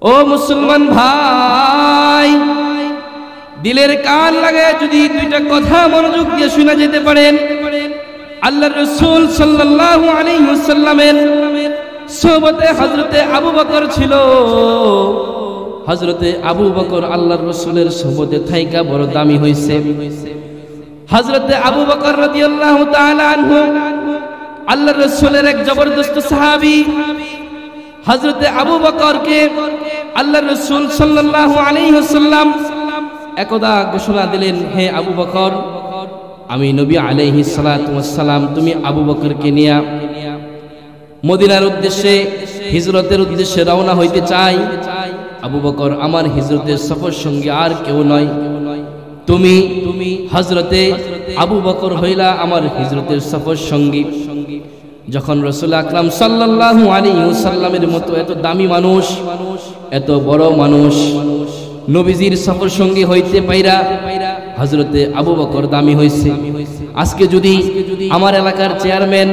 ও মুসলমান ভাই, দিলের কান লাগায় যদি দুইটা কথা মনোযোগ দিয়ে শোনা যেতে পারেন, আল্লাহর রাসূল সাল্লাল্লাহু আলাইহি ওয়াসাল্লামের সোহবতে হযরতে আবু বকর ছিল। হযরতে আবু বকর আল্লাহর রাসূলের সোহবতে থাইকা বড় দামি হইছে। হযরতে আবু বকর রাদিয়াল্লাহু তাআলা আনহু আল্লাহর রাসূলের এক জবরদস্ত সাহাবী। হযরতে আবু বকরকে আল্লাহর রাসূল সাল্লাল্লাহু আলাইহি ওয়াসাল্লাম একদা ঘোষণা দিলেন, হে আবু বকর, আমি নবী আলাইহিস সালাতু ওয়াস সালাম তুমি আবু বকরকে নিয়ে মদিনার উদ্দেশ্যে হিজরতের উদ্দেশ্যে রওনা হইতে চাই। আবু বকর আমার হিজরতের সফর সঙ্গী আর কেউ নয়, তুমি হযরতে আবু বকর হইলা আমার হিজরতের সফর সঙ্গী। যখন রাসূল আকরাম সাল্লাল্লাহু আলাইহি ওয়াসাল্লামের মতো এত দামি মানুষ, এত বড় মানুষ নবীজির সফর সঙ্গী হইতে পাইরা হযরতে আবু বকর দামি হইছে। আজকে যদি আমার এলাকার চেয়ারম্যান,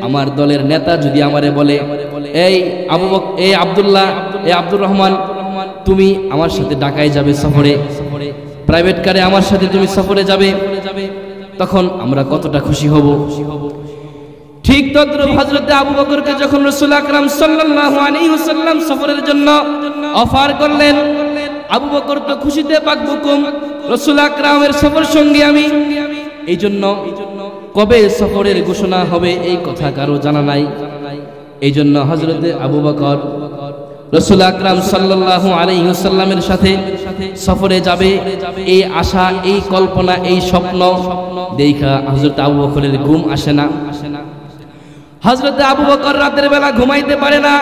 আমার দলের নেতা যদি আমারে বলে, এই আবু বকর, এই আব্দুল্লাহ, এই আব্দুর রহমান, তুমি আমার সাথে ঢাকায় যাবে সফরে, প্রাইভেট কারে আমার সাথে তুমি সফরে যাবে, তখন আমরা কতটা খুশি হব। ঠিক তদ্রূপ হযরতে আবু বকরকে যখন রাসূল আকরাম সাল্লাল্লাহু আলাইহি ওয়াসাল্লাম সফরের জন্য অফার করলেন, আবু বকর তো খুশিতে পাকবুকুম, রাসূল আকরামের সফর সঙ্গী আমি। এই জন্য কবে সফরের ঘোষণা হবে এই কথা কারো জানা নাই। এই জন্য হযরতে আবু বকর রাসূল আকরাম সাল্লাল্লাহু আলাইহি ওয়াসাল্লামের সাথে সফরে যাবে, এই আশা, এই কল্পনা, এই স্বপ্ন দেখা হযরত আবু বকরের ঘুম আসে না। হযরতে আবু বকর রাতের বেলা ঘুমাইতে পারে না।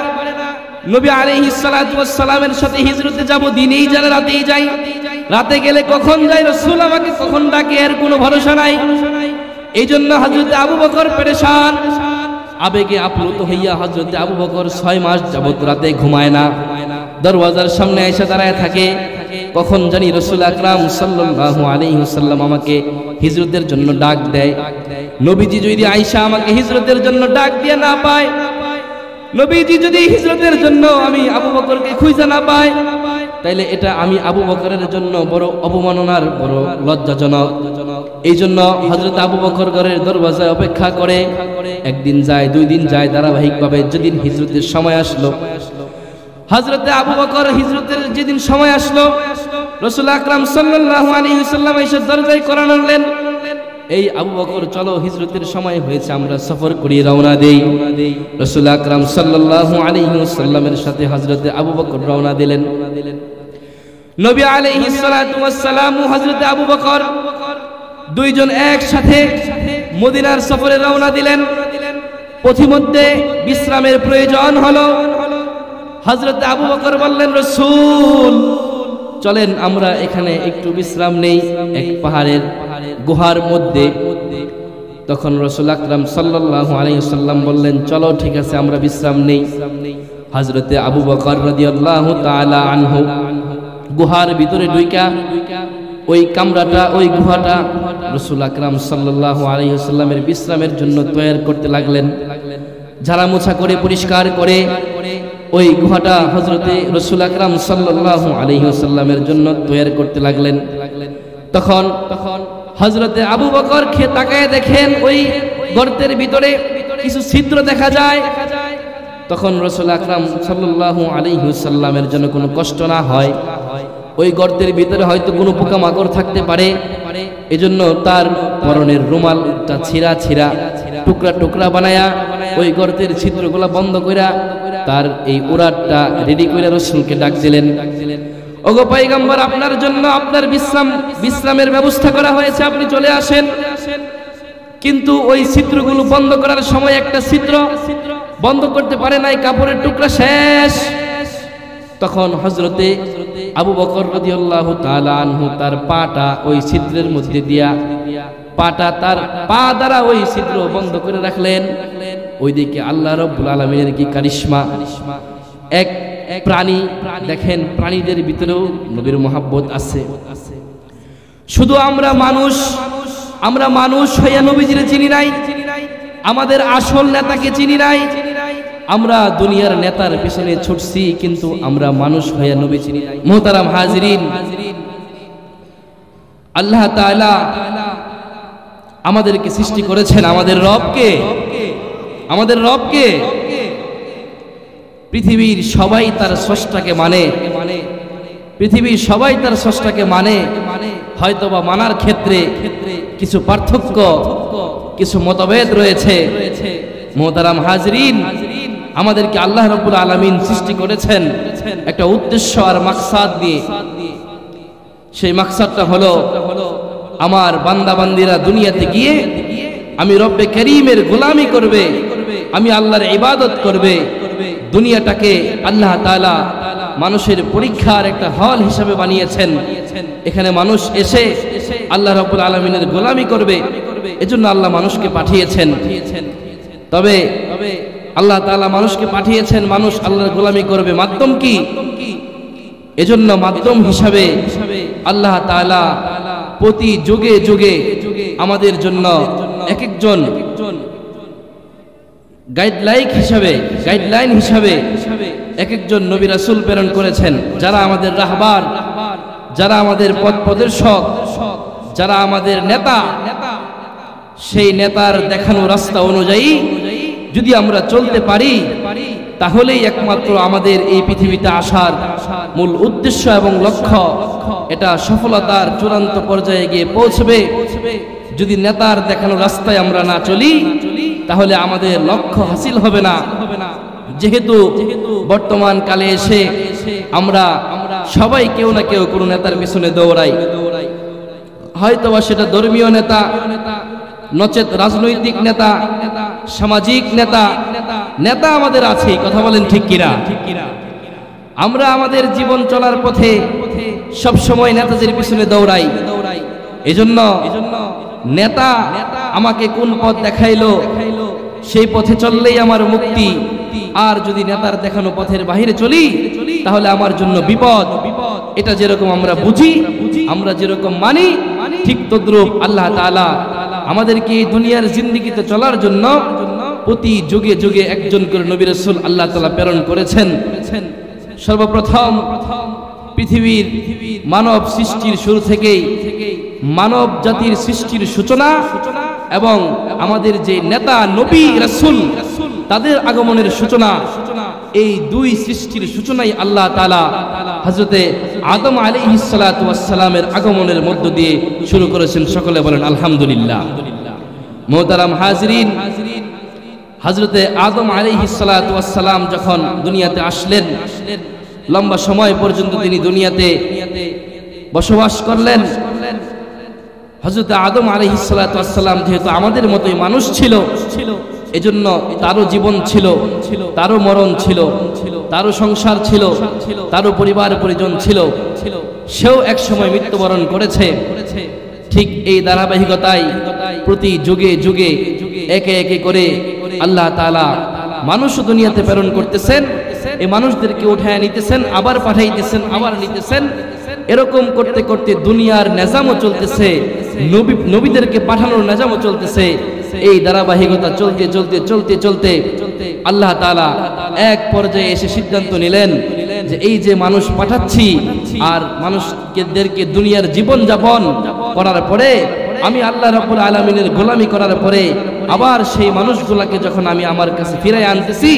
নবী আলাইহিস সালাতু ওয়াস সালামের সাথে হিজরতে যাব, দিনেই যারা রাতেই যাই, রাতে গেলে কখন যাই রাসূল আমাকে কখন ডাকে এর কোনো ভরসা নাই। এই জন্য হযরতে আবু বকর পেরেশান, আবেগে আপ্লুত হইয়া হযরতে আবু বকর 6 মাস যাবত রাতে ঘুমায় না, দরওয়াজার সামনে এসে দাঁড়ায় থাকে, কখন জানি রাসূল আকরাম সাল্লাল্লাহু আলাইহি ওয়াসাল্লাম আমাকে হিজরতের জন্য ডাক দেয়। নবীজি যদি আয়েশা আমাকে হিজরতের জন্য ডাক দিয়ে না পায়, নবীজি যদি হিজরতের জন্য আমি আবু বকরকে খুঁজে না পাই, তাইলে এটা আমি আবু বকরের জন্য বড় অবমাননার, বড় লজ্জাজনক। এই জন্য হযরত আবু বকর ঘরের দরওয়াজায় অপেক্ষা করে, একদিন যায়, 2 দিন যায়, ধারাবাহিকভাবে যেদিন হিজরতের সময় আসলো, হযরতে আবু বকর হিজরতের যেদিন সময় আসলো, রাসূল আকরাম সাল্লাল্লাহু আলাইহি ওয়াসাল্লাম এসে দরজায় কড়া নাড়লেন, এই আবু বকর চলো হিজরতের সময় হয়েছে, আমরা সফর করি, রওনা দেই। রাসূল আকরাম সাল্লাল্লাহু আলাইহি ওয়াসাল্লামের সাথে হযরতে আবু বকর রওনা দিলেন। নবী আলাইহিস সালাতু ওয়াস সালাম ও হযরতে আবু বকর দুইজন একসাথে মদিনার সফরে রওনা দিলেন। পথিমধ্যে বিশ্রামের প্রয়োজন হলো। হযরতে আবু বকর বললেন, রাসূল চলেন আমরা এখানে একটু বিশ্রাম নেই, এক পাহাড়ের গুহার মধ্যে। তখন রাসূল আকরাম সাল্লাল্লাহু আলাইহি ওয়াসাল্লাম বললেন, চলো ঠিক আছে আমরা বিশ্রাম নেই। হযরতে আবু বকর রাদিয়াল্লাহু তাআলা আনহু গুহার ভিতরে ঢুইকা ওই কামরাটা, ওই গুহাটা রাসূল আকরাম সাল্লাল্লাহু আলাইহি ওয়াসাল্লামের বিশ্রামের জন্য তৈরি করতে লাগলেন। ঝাড়া মোছা করে পরিষ্কার করে ওই গুহাটা হযরতে রাসূল আকরাম সাল্লাল্লাহু আলাইহি ওয়াসাল্লামের জন্য তৈরি করতে লাগলেন। তখন হযরতে আবু বকর খেয়ে তাকায় দেখেন ওই গর্তের ভিতরে কিছু ছিদ্র দেখা যায়। তখন রাসূল আকরাম সাল্লাল্লাহু আলাইহি ওয়াসাল্লামের জন্য কোনো কষ্ট না হয়, ওই গর্তের ভিতরে হয়তো কোনো পোকামাকড় থাকতে পারে, এজন্য তার পরনের রুমালটা ছিঁড়া ছিঁড়া টুকরা টুকরা বানায়া ওই গর্তের ছিদ্রগুলা বন্ধ কইরা তার এই উরাটটা রেডি করে রাসূলকে ডাক দিলেন, ওগো পয়গম্বর, আপনার জন্য আপনার বিশ্রামের ব্যবস্থা করা হয়েছে, আপনি চলে আসেন। কিন্তু ওই ছিদ্রগুলো বন্ধ করার সময় একটা ছিদ্র বন্ধ করতে পারে নাই, কাপড়ের টুকরা শেষ। তখন হযরতে আবু বকর রাদিয়াল্লাহু তাআলা আনহু তার পাটা ওই ছিদ্রের মধ্যে দিয়া, পাটা তার পা দ্বারা ওই ছিদ্র বন্ধ করে রাখলেন। ওইদিকে আল্লাহ রাব্বুল আলামিনের কি কারিশমা! এক প্রাণী দেখেন, প্রাণীদের ভিতরেও নবীর মহব্বত আছে। শুধু আমরা মানুষ হইয়া নবীজিরে চিনি নাই, আমাদের আসল নেতাকে চিনি নাই, আমরা দুনিয়ার নেতার পিছনে ছুটছি, কিন্তু আমরা মানুষ হয়ে নবী চিনি নাই। মুহতারাম হাজিরিন, আল্লাহ তাআলা আমাদেরকে সৃষ্টি করেছেন, আমাদের রবকে পৃথিবীর সবাই তার স্রষ্টাকে মানে, পৃথিবীর সবাই তার স্রষ্টাকে মানে। হয়তোবা মানার ক্ষেত্রে কিছু পার্থক্য, কিছু মতভেদ রয়েছে। মুহতারাম হাজিরিন, আমাদেরকে আল্লাহ রাব্বুল আলামিন সৃষ্টি করেছেন একটা উদ্দেশ্য আর মাকসাদ নিয়ে। সেই মাকসাদটা হলো আমার বান্দা বান্দিরা দুনিয়াতে গিয়ে আমি রব্বে করিমের গোলামি করবে, আমি আল্লাহর ইবাদত করবে। দুনিয়াটাকে আল্লাহ তাআলা মানুষের পরীক্ষার একটা হল হিসেবে বানিয়েছেন। এখানে মানুষ এসে আল্লাহ রাব্বুল আলামিনের গোলামি করবে, এজন্য আল্লাহ মানুষকে পাঠিয়েছেন। তবে আল্লাহ তাআলা মানুষকে পাঠিয়েছেন, মানুষ আল্লাহর গোলামি করবে। মাধ্যম কি? এজন্য মাধ্যম হিসাবে আল্লাহ তাআলা প্রতি যুগে যুগে আমাদের জন্য এক একজন গাইডলাইন হিসাবে এক একজন নবী রাসূল প্রেরণ করেছেন, যারা আমাদের রাহবার, যারা আমাদের পথ প্রদর্শক, যারা আমাদের নেতা। সেই নেতার দেখানো রাস্তা অনুযায়ী যদি আমরা চলতে পারি, তাহলেই একমাত্র আমাদের এই পৃথিবীতে আসার মূল উদ্দেশ্য এবং লক্ষ্য এটা সফলতার চূড়ান্ত পর্যায়ে গিয়ে পৌঁছবে। যদি নেতার দেখানো রাস্তায় আমরা না চলি, তাহলে আমাদের লক্ষ্য হাসিল হবে না। যেহেতু বর্তমান কালে এসে আমরা সবাই কেউ না কেউ কোনো নেতার পিছনে দৌড়াই, হয়তোবা সেটা ধর্মীয় নেতা, নচেত রাজনৈতিক নেতা, সামাজিক নেতা আমাদের আছে। কথা বলেন ঠিক কিনা? আমরা আমাদের জীবন চলার পথে সব সময় নেতাদের পিছনে দৌড়াই। এজন্য নেতা আমাকে কোন পথ দেখাইলো, সেই পথে চললেই আমার মুক্তি। আর যদি নেতার দেখানো পথের বাহিরে চলি, তাহলে আমার জন্য বিপদ। এটা যেরকম আমরা বুঝি, আমরা যেরকম মানি, ঠিক তদ্রূপ আল্লাহ তাআলা আমাদেরকে এই দুনিয়ার জিন্দেগিতে চলার জন্য প্রতি যুগে যুগে একজন করে নবী রাসূল আল্লাহ তাআলা প্রেরণ করেছেন। সর্বপ্রথম পৃথিবীর মানব সৃষ্টির শুরু থেকেই মানব জাতির সৃষ্টির সূচনা এবং আমাদের যে নেতা নবী রাসূল তাদের আগমনের সূচনা, এই দুই সৃষ্টির সূচনাই আল্লাহ তাআলা হযরতে আদম আলাইহিস সালাতু ওয়াস সালামের আগমনের মধ্য দিয়ে শুরু করেছেন। সকলে বলেন আলহামদুলিল্লাহ। মুহতারাম হাজিরিন, হযরতে আদম আলাইহিস সালাতু ওয়াস সালাম যখন দুনিয়াতে আসলেন, লম্বা সময় পর্যন্ত তিনি দুনিয়াতে বসবাস করলেন। হযরতে আদম আলাইহিস সালাতু ওয়াস সালাম যেহেতু আমাদের মতোই মানুষ ছিল, এজন্য তারও জীবন ছিল, তারও মরণ ছিল, তারও সংসার ছিল, তারও পরিবার পরিজন ছিল। সেও এক সময় মৃত্যুবরণ করেছে। ঠিক এই ধারাবাহিকতায় প্রতি যুগে যুগে একে একে করে আল্লাহ তাআলা মানুষ দুনিয়াতে প্রেরণ করতেছেন। এই মানুষদেরকে উঠায় নিতেছেন, আবার পাঠাইতেছেন, আবার নিতেছেন। এরকম করতে করতে দুনিয়ার নিজামও চলতেছে, নবীদেরকে পাঠানোর নিজামও চলতেছে। এই ধারাবাহিকতা চলতে চলতে চলতে চলতে আল্লাহ তাআলা এক পর্যায়ে এসে সিদ্ধান্ত নিলেন যে এই যে মানুষ পাঠাচ্ছি আর মানুষদেরকে দুনিয়ার জীবন যাপন করার পরে, আমি আল্লাহ রাব্বুল আলামিনের গোলামি করার পরে আবার সেই মানুষগুলাকে যখন আমি আমার কাছে ফিরাই আনতেছি,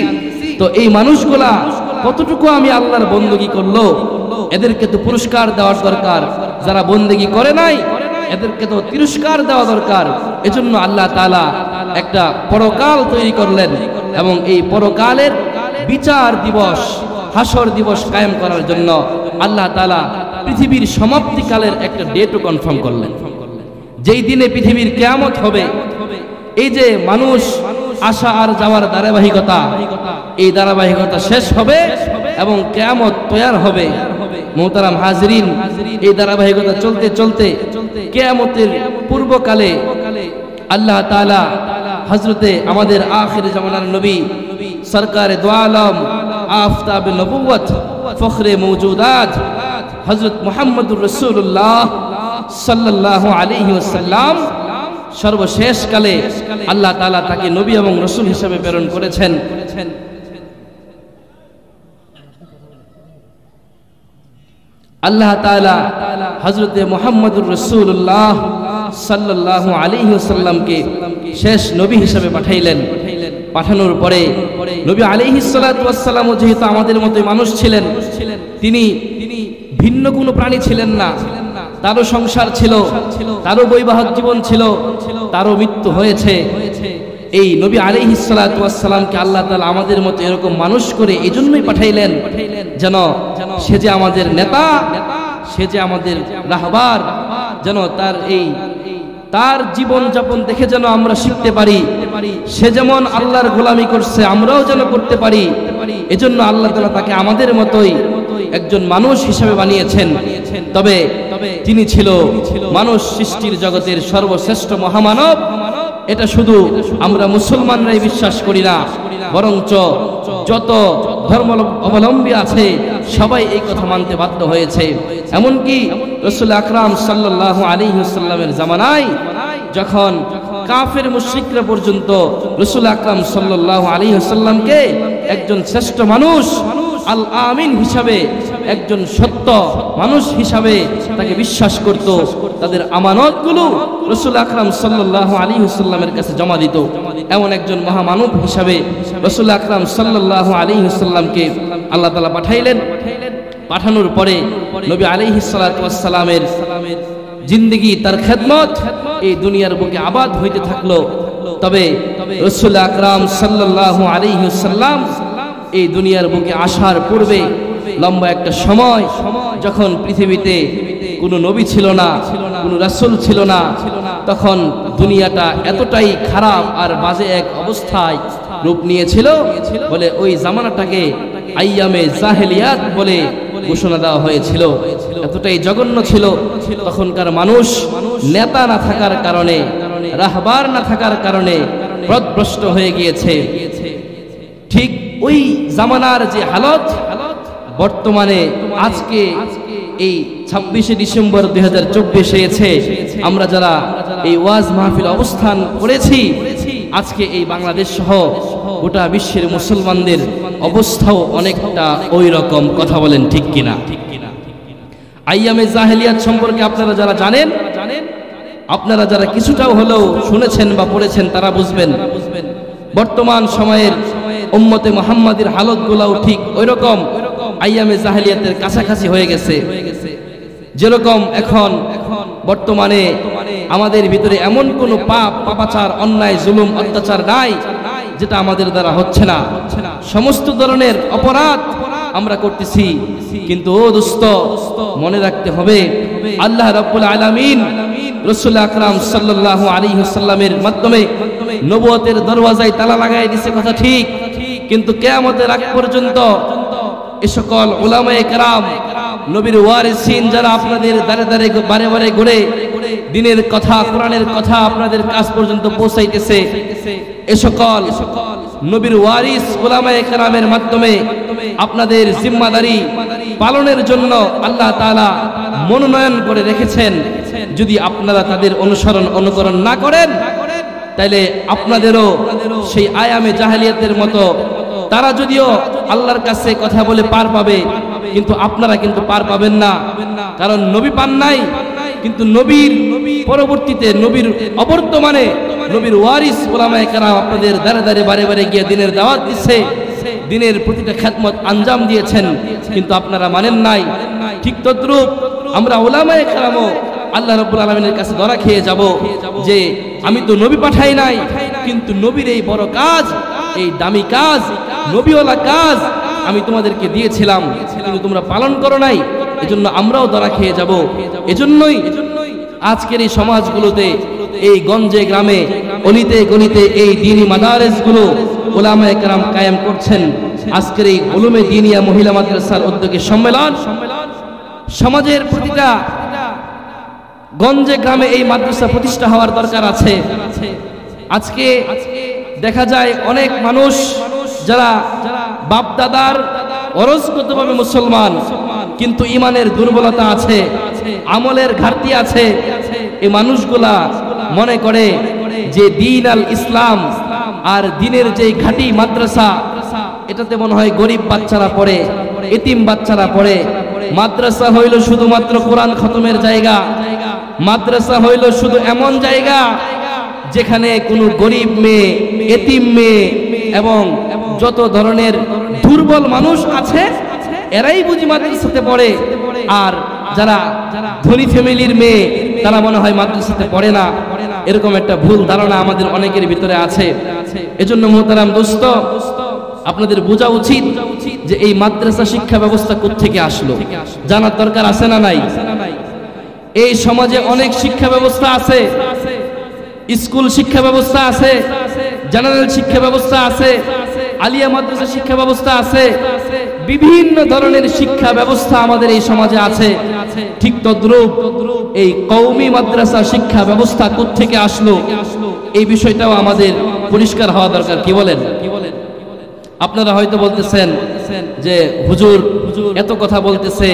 তো এই মানুষগুলা কতটুকু আমি আল্লাহর বন্দেগী করলো, এদেরকে তো পুরস্কার দেওয়ার দরকার। যারা বন্দেগী করে নাই, এদেরকে তো তিরস্কার দেওয়া দরকার। এজন্য আল্লাহ তাআলা একটা পরকাল তৈরি করলেন এবং এই পরকালের বিচার দিবস, হাসর দিবস কায়েম করার জন্য আল্লাহ তাআলা পৃথিবীর সমাপ্তিকালের একটা ডেটও কনফার্ম করলেন। যেই দিনে পৃথিবীর কিয়ামত হবে, এই যে মানুষ আসা আর যাওয়ার ধারাবাহিকতা, এই ধারাবাহিকতা শেষ হবে এবং কিয়ামত তৈয়ার হবে। মুহতারাম হাজিরিন, এই ধারাবাহিকতা চলতে চলতে কিয়ামতের পূর্বকালে আল্লাহ তাআলা হযরতে আমাদের আখির জামানার নবী সরকারে দু আলম, আফতাবে নবুয়ত, ফখরে মওজুদাত হযরত মুহাম্মদুর রাসূলুল্লাহ সাল্লাল্লাহু আলাইহি ওয়াসাল্লাম সর্বশেষ কালে আল্লাহ তাআলা তাকে নবী এবং রাসূল হিসেবে প্রেরণ করেছেন। আল্লাহ তাআলা হযরতে মুহাম্মদুর রাসূলুল্লাহ সাল্লাল্লাহু আলাইহি ওয়াসাল্লামকে শেষ নবী হিসেবে পাঠাইলেন। পাঠানোর পরে নবী আলাইহিস সালাতু ওয়াস সালামও যেহেতু আমাদের মতোই মানুষ ছিলেন, তিনি ভিন্ন কোনো প্রাণী ছিলেন না। তারও সংসার ছিল, তারও বৈবাহিক জীবন ছিল, তারও মৃত্যু হয়েছে। এই নবী আলাইহিস সালাতু ওয়াস সালামকে আল্লাহ তাআলা আমাদের মতো এরকম মানুষ করে এজন্যই পাঠাইলেন, যেন সে যে আমাদের নেতা, সে যে আমাদের রাহবার, যেন তার জীবন যাপন দেখে যেন আমরা শিখতে পারি। সে যেমন আল্লাহর গোলামি করছে আমরাও যেন করতে পারি। এজন্য আল্লাহ তাআলা তাকে আমাদের মতোই একজন মানুষ হিসেবে বানিয়েছেন। তবে তিনি ছিল মানুষ সৃষ্টির জগতের সর্বশ্রেষ্ঠ মহামানব। এটা শুধু আমরা মুসলমানরাই বিশ্বাস করি না, বরঞ্চ যত ধর্ম অবলম্বী আছে সবাই এই কথা মানতে বাধ্য হয়েছে। এমনকি রাসূল আকরাম সাল্লাল্লাহু আলাইহি ওয়াসাল্লামের জামানায় যখন কাফের মুশরিকরা পর্যন্ত রাসূল আকরাম সাল্লাল্লাহু আলাইহি ওয়াসাল্লামকে একজন শ্রেষ্ঠ মানুষ, আল আমিন হিসাবে, একজন সত্য মানুষ হিসাবে তাকে বিশ্বাস করত। তাদের আমানতগুলো রাসূল আকরাম সাল্লাল্লাহু আলাইহি ওয়াসাল্লামের কাছে জমা দিত। এমন একজন মহামানব হিসাবে রাসূল আকরাম সাল্লাল্লাহু আলাইহি ওয়াসাল্লামকে আল্লাহ তাআলা পাঠাইলেন। পাঠানোর পরে নবী আলাইহিস সালাতু ওয়াস সালামের জিন্দেগি, তার খেদমত এই দুনিয়ার বুকে আবাদ হইতে থাকলো। তবে রাসূল আকরাম সাল্লাল্লাহু আলাইহি ওয়াসাল্লাম এই দুনিয়ার বুকে আসার পূর্বে লম্বা একটা সময় যখন পৃথিবীতে কোনো নবী ছিল না, কোনো রাসূল ছিল না, তখন দুনিয়াটা এতটাই খারাপ আর বাজে এক অবস্থায় রূপ নিয়েছিল বলে ওই জামানাটাকে আইয়ামে জাহেলিয়াত বলে ঘোষণা দেওয়া হয়েছিল। এতটাই জঘন্য ছিল। তখনকার মানুষ নেতা না থাকার কারণে, রাহবার না থাকার কারণে পথভ্রষ্ট হয়ে গিয়েছে। ঠিক ওই জামানার যে হালত বর্তমানে আজকে এই 26শে ডিসেম্বর 2024 এসে আমরা যারা এই ওয়াজ মাহফিল অবস্থান করেছি, আজকে এই বাংলাদেশ সহ গোটা বিশ্বের মুসলমানদের অবস্থাও অনেকটা ওই রকম। কথা বলেন ঠিক কিনা? আইয়ামে জাহেলিয়াত সম্পর্কে আপনারা যারা জানেন, আপনারা যারা কিছুটাও হলেও শুনেছেন বা পড়েছেন, তারা বুঝবেন বর্তমান সময়ের উম্মতে মুহাম্মাদির হালতগুলোও ঠিক ওই রকম আইয়ামে জাহেলিয়াতের কাছাকাছি হয়ে গেছে। যেরকম এখন বর্তমানে আমাদের ভিতরে এমন কোনো পাপাচার, অন্যায়, জুলুম, অত্যাচার নাই যেটা আমাদের দ্বারা হচ্ছে না। সমস্ত ধরনের অপরাধ আমরা করতেছি, কিন্তু ও দোস্ত, মনে রাখতে হবে আল্লাহ রাব্বুল আলামিন রাসূল আকরাম সাল্লাল্লাহু আলাইহি ওয়াসাল্লামের মাধ্যমে নবুয়তের দরওয়াজায় তালা লাগাই দিয়েছে, কথা ঠিক, কিন্তু কিয়ামতের আগ পর্যন্ত এই সকল উলামায়ে কেরাম, নবীর ওয়ারিসিন যারা আপনাদের দাঁড়ে দাঁড়ে বারে বারে ঘুরে দিনের কথা, কোরআনের কথা আপনাদের কাছ পর্যন্ত পৌঁছাইতেছে, এ সকল নবীর ওয়ারিস উলামায়ে কেরামের মাধ্যমে আপনাদের জিম্মাদারি পালনের জন্য আল্লাহ তাআলা মনোনয়ন করে রেখেছেন। যদি আপনারা তাদের অনুকরণ না করেন, তাইলে আপনাদেরও সেই আয়ামে জাহেলিয়াতের মতো তারা যদিও আল্লাহর কাছে কথা বলে পার পাবে, কিন্তু আপনারা কিন্তু পার পাবেন না। কারণ নবী পান নাই, কিন্তু নবীর পরবর্তীতে, নবীর অবর্তমানে নবীর ওয়ারিস উলামায়ে কেরাম আপনাদের দাঁড়ে দাঁড়ে বারে বারে গিয়ে দিনের দাওয়াত দিচ্ছে, দিনের প্রতিটা খেদমত আঞ্জাম দিয়েছেন, কিন্তু আপনারা মানেন নাই। ঠিক তদ্রূপ আমরা উলামায়ে কেরামও আল্লাহ রাব্বুল আলামিনের কাছে ধরা খেয়ে যাব যে আমি তো নবী পাঠাই নাই, কিন্তু নবীর এই বড় কাজ, এই দামি কাজ, নবীওয়ালা কাজ আমি তোমাদেরকে দিয়েছিলাম, কিন্তু তোমরা পালন করো নাই, এজন্য আমরাও ধরা খেয়ে যাব। এজন্যই আজকের এই সমাজগুলোতে, এই গঞ্জে গ্রামে, অলিতে গলিতে এই দ্বীনি মাদারেসগুলো উলামায়ে কেরাম কায়েম করছেন। আজকের এই উলুমে দ্বীনিয়া মহিলা মাদ্রাসার উদ্যোগে সম্মেলন, সমাজের প্রতিটা গঞ্জে গ্রামে এই মাদ্রাসা প্রতিষ্ঠা হওয়ার দরকার আছে। আজকে দেখা যায় অনেক মানুষ যারা বাপ দাদার অরজগতভাবে মুসলমান, কিন্তু ইমানের দুর্বলতা আছে, আমলের ঘাটতি আছে, এই মানুষগুলা মনে করে যে দ্বীন আল ইসলাম আর দ্বীনের যে ঘাটি মাদ্রাসা, এটাতে মনে হয় গরিব বাচ্চারা পড়ে, এতিম বাচ্চারা পড়ে, মাদ্রাসা হইল শুধুমাত্র কোরআন খতমের জায়গা, মাদ্রাসা হইল শুধু এমন জায়গা যেখানে কোনো গরিব মেয়ে, এতিম মেয়ে এবং যত ধরনের দুর্বল মানুষ আছে এরাই বুঝি মাদ্রাসাতে পড়ে, আর যারা ধনী ফ্যামিলির মেয়ে তারা মনে হয় মাদ্রাসাতে পড়ে না। এরকম একটা ভুল ধারণা আমাদের অনেকের ভিতরে আছে। এজন্য মোহতারাম দোস্ত, আপনাদের বোঝা উচিত যে এই মাদ্রাসা শিক্ষা ব্যবস্থা কোত্থেকে আসলো, জানার দরকার আছে না নাই? এই সমাজে অনেক শিক্ষা ব্যবস্থা আছে, স্কুল শিক্ষা ব্যবস্থা আছে, জেনারেল শিক্ষা ব্যবস্থা আছে, আলিয়া মাদ্রাসা শিক্ষা ব্যবস্থা আছে, বিভিন্ন ধরনের শিক্ষা ব্যবস্থা আমাদের এই সমাজে আছে। ঠিক তদ্রূপ এই কওমি মাদ্রাসা শিক্ষা ব্যবস্থা কোত্থেকে আসলো এই বিষয়টাও আমাদের পরিষ্কার হওয়া দরকার। কি বলেন? আপনারা হয়তো বলতেছেন যে হুজুর এত কথা বলতেছে,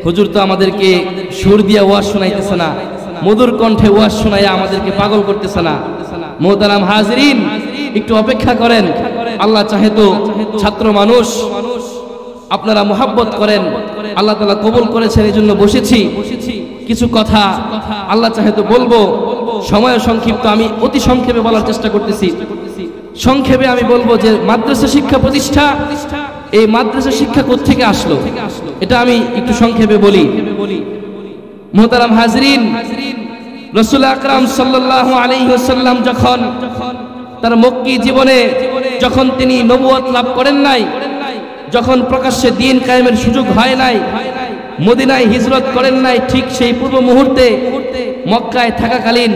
হুজুর তো আমাদেরকে সুর দিয়ে ওয়াজ শোনাইতেছে না, মধুর কণ্ঠে ওয়াজ শোনাইয়া আমাদেরকে পাগল করতেছে না। মোহতারাম হাজিরিন, একটু অপেক্ষা করেন। আল্লাহ চাহে তো ছাত্র মানুষ, আপনারা মোহাব্বত করেন, আল্লাহ তাআলা কবুল করেছেন, এই জন্য বসেছি। কিছু কথা আল্লাহ চাহে তো বলবো, সময় সংক্ষিপ্ত, আমি অতি সংক্ষেপে বলার চেষ্টা করতেছি। সংক্ষেপে আমি বলবো যে মাদ্রাসা শিক্ষা প্রতিষ্ঠা, এই মাদ্রাসা শিক্ষা কোত্থেকে আসলো এটা আমি একটু সংক্ষেপে বলি। মুহতারাম হাজরিন, রাসূল আকরাম সাল্লাল্লাহু আলাইহি ওয়াসাল্লাম যখন তার মক্কি জীবনে যখন তিনি নবুয়ত লাভ করেন নাই, যখন প্রকাশ্যে দ্বীন কায়েমের সুযোগ হয় নাই, মদিনায় হিজরত করেন নাই, ঠিক সেই পূর্ব মুহূর্তে মক্কায় থাকাকালীন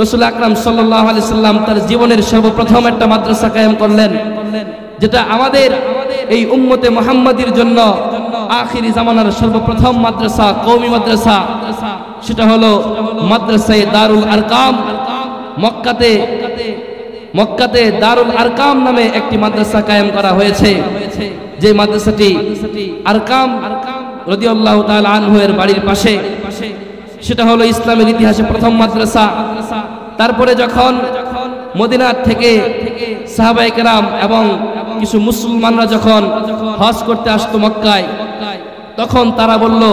রাসূল আকরাম সাল্লাল্লাহু আলাইহি সাল্লাম তার জীবনের সর্বপ্রথম একটা মাদ্রাসা কায়েম করলেন, যেটা আমাদের এই উম্মতে মুহাম্মাদির জন্য আখিরি জামানার সর্বপ্রথম মাদ্রাসা, কওমি মাদ্রাসা। সেটা হলো মাদ্রাসায়ে দারুল আরকাম। মক্কাতে দারুল আরকাম নামে একটি মাদ্রাসা কায়েম করা হয়েছে, যে মাদ্রাসাটি আরকাম রাদিয়াল্লাহু তাআলা আনহু এর বাড়ির পাশে। সেটা হলো ইসলামের ইতিহাসে প্রথম মাদ্রাসা। তারপরে যখন মদিনা থেকে সাহাবায়ে কেরাম এবং কিছু মুসলমানরা যখন হজ করতে আসতো মক্কায়, তখন তারা বলল,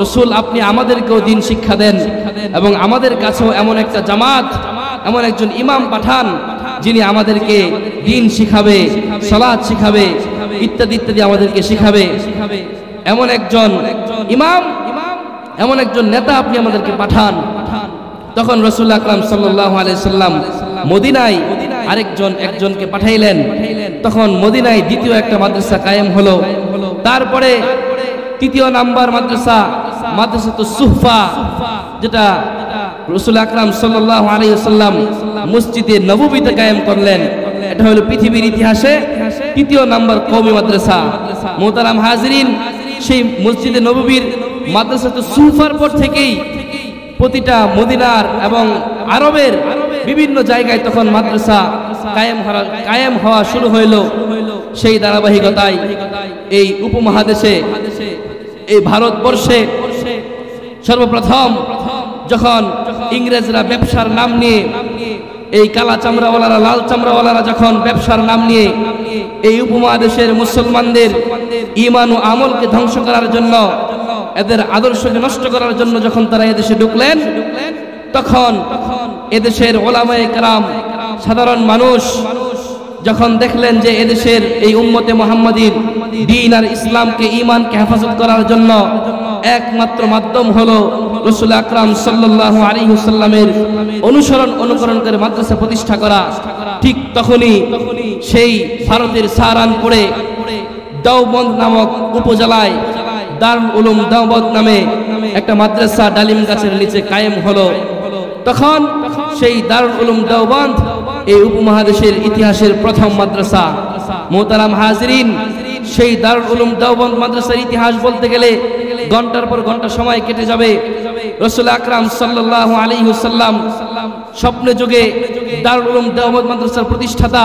রাসূল আপনি আমাদেরকেও দ্বীন শিক্ষা দেন এবং আমাদের কাছেও এমন একটা জামাত, এমন একজন ইমাম পাঠান যিনি আমাদেরকে দ্বীন শিখাবে, সালাত শিখাবে, ইত্যাদি ইত্যাদি আমাদেরকে শিখাবে। এমন একজন ইমাম, এমন একজন নেতা আপনি আমাদেরকে পাঠান। তখন রাসূল আকরাম সাল্লাল্লাহু আলাইহি সাল্লাম মদিনায় একজনকে পাঠাইলেন। তখন মদিনায় দ্বিতীয় একটা মাদ্রাসা কায়েম হলো। তারপরে তৃতীয় নাম্বার মাদ্রাসাতুস সুহফা, যেটা রাসূল আকরাম সাল্লাল্লাহু আলাইহি সাল্লাম মসজিদে নববীতে কায়েম করলেন। এটা হলো পৃথিবীর ইতিহাসে তৃতীয় নাম্বার কওমি মাদ্রাসা। মুহতারাম হাজিরিন, সেই মসজিদে নববীর মাদ্রাসাতুস সুহফার পর থেকেই প্রতিটা মদিনার এবং আরবের বিভিন্ন জায়গায় তখন মাদ্রাসা কায়েম হওয়া শুরু হইল। সেই ধারাবাহিকতায় এই উপমহাদেশে, এই ভারতবর্ষে সর্বপ্রথম যখন ইংরেজরা ব্যবসার নাম নিয়ে, এই কালা চামড়াওয়ালারা, লাল চামড়াওয়ালারা যখন ব্যবসার নাম নিয়ে এই উপমহাদেশের মুসলমানদের ঈমান ও আমলকে ধ্বংস করার জন্য, এদের আদর্শকে নষ্ট করার জন্য যখন তারা এদেশে ঢুকলেন, তখন এদেশের ওলামায়ে কেরাম, সাধারণ মানুষ যখন দেখলেন যে এদেশের এই উম্মতে মুহাম্মাদির দ্বীন আর ইসলামকে, ঈমানকে হেফাজত করার জন্য একমাত্র মাধ্যম হলো রাসূল আকরাম সাল্লাল্লাহু আলাইহি ওয়াসাল্লামের অনুকরণ করে মাদ্রাসা প্রতিষ্ঠা করা। ঠিক তখনই সেই ভারতের সাহারানপুরে দেওবন্দ নামক উপজেলায় দারুল উলুম দেওবন্দ নামে একটা মাদ্রাসা ডালিম গাছের নিচে কায়েম হলো। তখন সেই দারুল উলুম দেওবন্দ এই উপমহাদেশের ইতিহাসের প্রথম মাদ্রাসা। মুহতারাম হাজিরিন, সেই দারুল উলুম দেওবন্দ মাদ্রাসার ইতিহাস বলতে গেলে ঘন্টার পর ঘন্টা সময় কেটে যাবে। রাসূল আকরাম সাল্লাল্লাহু আলাইহি ওয়াসাল্লাম স্বপ্নে যোগে দারুল উলুম দেওবন্দ মাদ্রাসার প্রতিষ্ঠাতা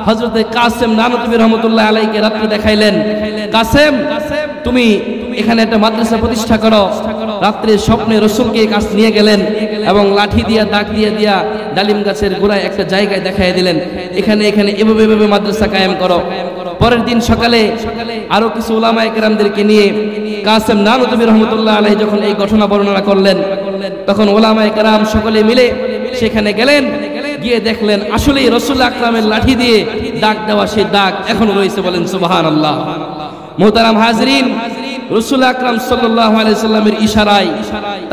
হযরতে কাসেম নানতুবী রাহমাতুল্লাহ আলাইহিকে রাত্রে দেখাইলেন, কাসেম তুমি এখানে একটা মাদ্রাসা প্রতিষ্ঠা করো। রাত্রে স্বপ্নে রাসূলকে কাছে নিয়ে গেলেন এবং লাঠি দিয়া দাগ দিয়া ডালিম গাছের গোড়ায় একটা জায়গায় দেখাইয়া দিলেন, এখানে এভাবে মাদ্রাসা কায়েম করো। পরের দিন সকালে আরো কিছু উলামায়ে কেরামদেরকে নিয়ে কাসেম নানুতুবি রহমতুল্লাহ আলাইহি যখন এই ঘটনা বর্ণনা করলেন, তখন ওলামায়ে কেরাম সকলে মিলে সেখানে গেলেন, গিয়ে দেখলেন আসলেই রাসূল আকরামের লাঠি দিয়ে দাগ দেওয়া সেই দাগ এখনো রয়েছে। বলেন সুবহানাল্লাহ। মুহতারাম হাজরিন, রাসূল আকরাম সাল্লাল্লাহু আলাইহি সাল্লামের ইশারায়,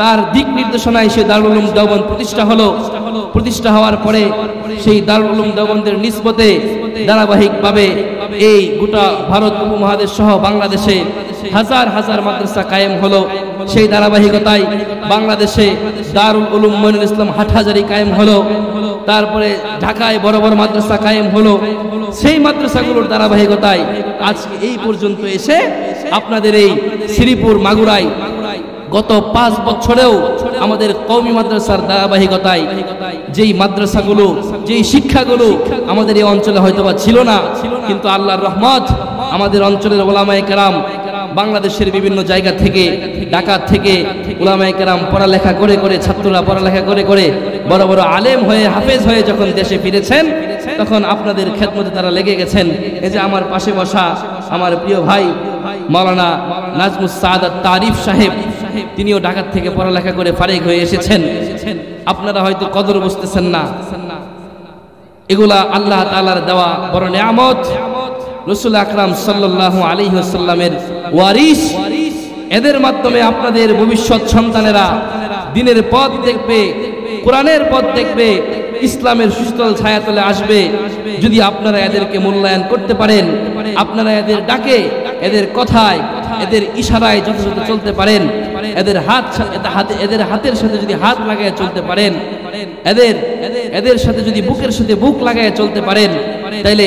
তার দিক নির্দেশনায় সেই দারুল উলুম দেওবন্দ প্রতিষ্ঠা হলো। প্রতিষ্ঠা হওয়ার পরে সেই দারুল উলুম দেওবন্দের নিসবতে ধারাবাহিকভাবে এই গোটা ভারত উপমহাদেশ সহ বাংলাদেশে হাজার হাজার মাদ্রাসা কায়েম হলো। সেই ধারাবাহিকতায় বাংলাদেশে দারুল উলুম মঈনুল ইসলাম হাটহাজারী কায়েম হলো। তারপরে ঢাকায় বড় বড় মাদ্রাসা কায়েম হলো। সেই মাদ্রাসাগুলোর ধারাবাহিকতায় আজকে এই পর্যন্ত এসে আপনাদের এই শ্রীপুর মাগুরায় গত 5 বছরেও আমাদের কওমি মাদ্রাসার ধারাবাহিকতায় যেই মাদ্রাসাগুলো, যেই শিক্ষাগুলো আমাদের এই অঞ্চলে হয়তোবা ছিল না, কিন্তু আল্লাহর রহমত আমাদের অঞ্চলের ওলামায়ে কেরাম বাংলাদেশের বিভিন্ন জায়গা থেকে, ঢাকা থেকে উলামায়ে কেরাম পড়ালেখা করে করে, ছাত্ররা পড়ালেখা করে করে বড় বড় আলেম হয়ে, হাফেজ হয়ে যখন দেশে ফিরেছেন, তখন আপনাদের খেদমতে তারা লেগে গেছেন। এই যে আমার পাশে বসা আমার প্রিয় ভাই মাওলানা নাজমুস সাআদাত তারিফ সাহেব, তিনিও ঢাকা থেকে পড়ালেখা করে ফারিগ হয়ে এসেছেন। আপনারা হয়তো কদর বুঝতেছেন না, এগুলা আল্লাহ তাআলার দেওয়া বড় নিয়ামত। রাসূল আকরাম সাল্লাল্লাহু আলাইহি ওয়াসাল্লামের ওয়ারিস, এদের মাধ্যমে আপনাদের ভবিষ্যৎ সন্তানেরা দ্বীনের পথ দেখবে, কোরআনের পথ দেখবে, ইসলামের সুস্থল ছায়াতলে আসবে। যদি আপনারা এদেরকে মূল্যায়ন করতে পারেন, আপনারা এদের ডাকে, এদের কথায়, এদের ইশারায় যথাযথ চলতে পারেন, এদের হাতের সাথে যদি হাত লাগায় চলতে পারেন, এদের সাথে যদি বুকের সাথে বুক লাগায় চলতে পারেন, তাইলে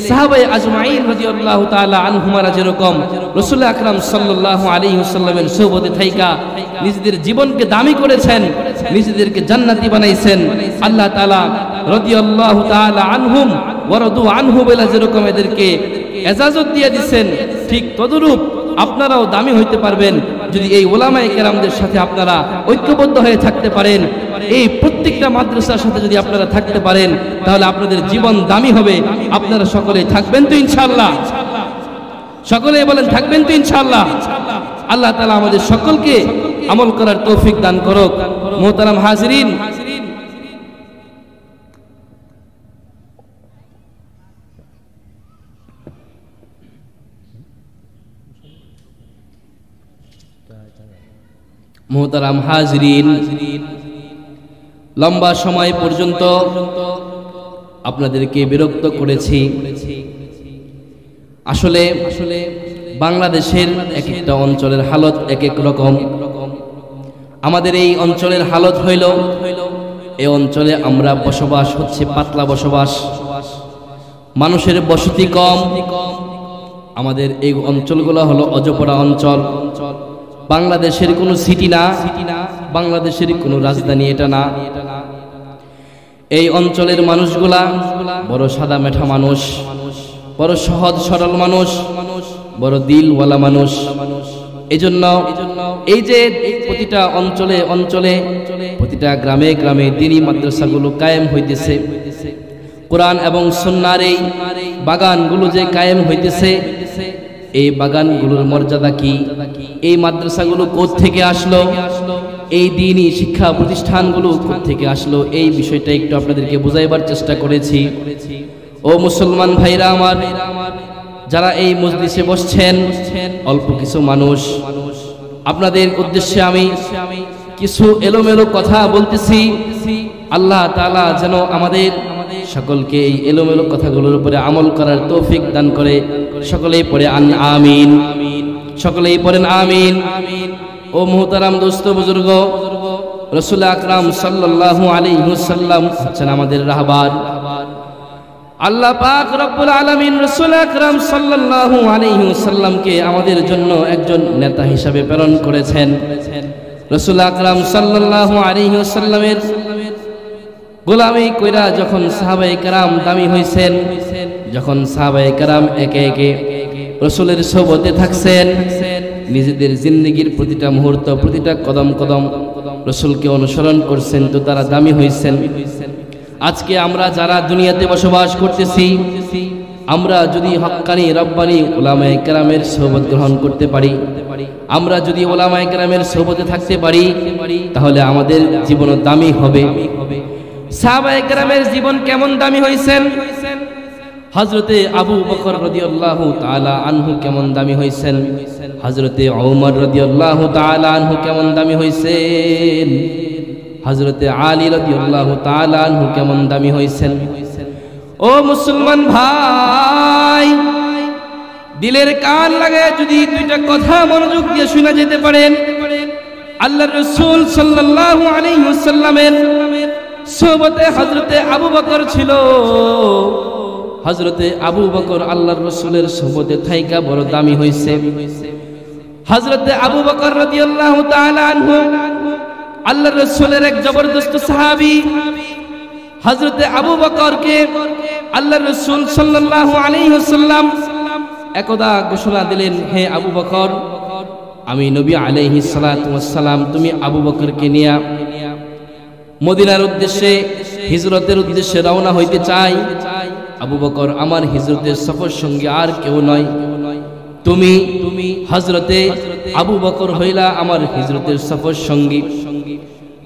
সাহাবায়ে আজমাইন রাদিয়াল্লাহু তাআলা আনহুমারা যেরকম রাসূল আকরাম সাল্লাল্লাহু আলাইহি ওয়াসাল্লামের সোহবতে থাইকা নিজেদের জীবনকে দামি করেছেন, নিজেদেরকে জান্নাতি বানাইছেন, আল্লাহ তাআলা রাদিয়াল্লাহু তাআলা আনহুম ওয়া রাদু আনহু বলে যেরকম এদেরকে এজাজত দিয়ে দিবেন, ঠিক তদরূপ আপনারাও দামি হইতে পারবেন যদি এই ওলামায়ে কেরামদের সাথে আপনারা ঐক্যবদ্ধ হয়ে থাকতে পারেন। এই প্রত্যেকটা মাদ্রাসার সাথে যদি আপনারা থাকতে পারেন, তাহলে আপনাদের জীবন দামি হবে। আপনারা সকলেই থাকবেন তো ইনশাআল্লাহ? সকলেই বলেন থাকবেন তো ইনশাআল্লাহ? আল্লাহ তাআলা আমাদের সকলকে আমল করার তৌফিক দান করুক। মুহতারাম হাজিরিন, মুহতারাম হাজিরিন, লম্বা সময় পর্যন্ত আপনাদেরকে বিরক্ত করেছি। আসলে বাংলাদেশের এক একটা অঞ্চলের হালত এক এক রকম। আমাদের এই অঞ্চলের হালত হইল, এই অঞ্চলে আমরা বসবাস হচ্ছে পাতলা বসবাস, মানুষের বসতি কম। আমাদের এই অঞ্চলগুলো হলো অজপড়া অঞ্চল। বাংলাদেশের কোনো সিটি না, বাংলাদেশের কোনো রাজধানী এটা না। এই অঞ্চলের মানুষগুলা বড় সাদা মেঠা মানুষ, বড় সহজ সরল মানুষ, বড় দিলওয়ালা মানুষ। এজন্য এই যে প্রতিটা অঞ্চলে অঞ্চলে, প্রতিটা গ্রামে গ্রামে দ্বীনি মাদ্রাসাগুলো কায়েম হইতেছে, কোরআন এবং সুন্নাহর এই বাগানগুলো যে কায়েম হইতেছে, এই বাগানগুলোর মর্যাদা কি? এই মাদ্রাসাগুলো কোথা থেকে আসলো? এই দ্বীনি শিক্ষা প্রতিষ্ঠানগুলো কোথা থেকে আসলো? এই বিষয়টা একটু আপনাদেরকে বুঝাইবার চেষ্টা করেছি। ও মুসলমান ভাইরা আমার, যারা এই মজলিসে বসছেন, অল্প কিছু মানুষ, আপনাদের উদ্দেশ্যে আমি কিছু এলোমেলো কথা বলতেছি। আল্লাহ তাআলা যেন আমাদের সকলকে এই এলোমেলো কথাগুলোর উপরে আমল করার তৌফিক দান করে। সকলেই পড়ে আমিন, সকলেই পড়েন আমিন। ও মুহতারাম দোস্ত বুজুর্গ, রাসূল আকরাম সাল্লাল্লাহু আলাইহি ওয়াসাল্লাম হচ্ছেন আমাদের রাহবার। আল্লাহ পাক রব্বুল আলামিন রাসূল আকরাম সাল্লাল্লাহু আলাইহি ওয়াসাল্লামকে আমাদের জন্য একজন নেতা হিসেবে প্রেরণ করেছেন। রাসূল আকরাম সাল্লাল্লাহু আলাইহি ওয়াসাল্লামের গোলামি কইরা যখন সাহাবায়ে কেরাম দামি হইছেন, যখন সাহাবায়ে কেরাম একে একে রাসূলের সোহবতে থাকছেন, নিজেদের জিন্দেগির প্রতিটা মুহূর্ত, প্রতিটা কদম কদম রাসূলকে অনুসরণ করছেন, তো তারা দামি হইছেন। আজকে আমরা যারা দুনিয়াতে বসবাস করতেছি, আমরা যদি হক্কানি রব্বানি উলামায়ে কেরামের সোহবত গ্রহণ করতে পারি, আমরা যদি উলামায়ে কেরামের সোহবতে থাকতে পারি, তাহলে আমাদের জীবন দামি হবে। সাহাবায়ে কেরামের জীবন কেমন দামি হয়েছেন? হযরতে আবু বকর রাদিয়াল্লাহু তাআলা আনহু কেমন দামি হয়েছেন? হযরতে ওমর রাদিয়াল্লাহু তাআলা আনহু কেমন দামি হয়েছেন? হযরতে আলী রাদিয়াল্লাহু তাআলা আনহু কেমন দামি হয়েছেন? ও মুসলমান ভাই, দিলের কান লাগায় যদি দুইটা কথা মনোযোগ দিয়ে শোনা যেতে পারেন, আল্লাহর রাসূল সাল্লাল্লাহু আলাইহি ওয়াসাল্লামের সোহবতে হযরতে আবু বকর ছিল। হযরতে আবু বকর আল্লাহর রাসূলের সোহবতে থাইকা বড় দামি হইছে। হযরতে আবু বকর রাদিয়াল্লাহু তাআলা আনহু আল্লাহর রাসূলের এক জবরদস্ত সাহাবী। হযরতে আবু বকরকে আল্লাহর রাসূল সাল্লাল্লাহু আলাইহি ওয়াসাল্লাম একদা ঘোষণা দিলেন, হে আবু বকর, আমি নবী আলাইহিস সালাতু ওয়াস সালাম তুমি আবু বকরকে নিয়ে মদিনার উদ্দেশ্যে হিজরতের উদ্দেশ্যে রওনা হইতে চাই। আবু বকর আমার হিজরতের সফর সঙ্গী আর কেউ নয়, তুমি হযরতে আবু বকর হইলা আমার হিজরতের সফর সঙ্গী।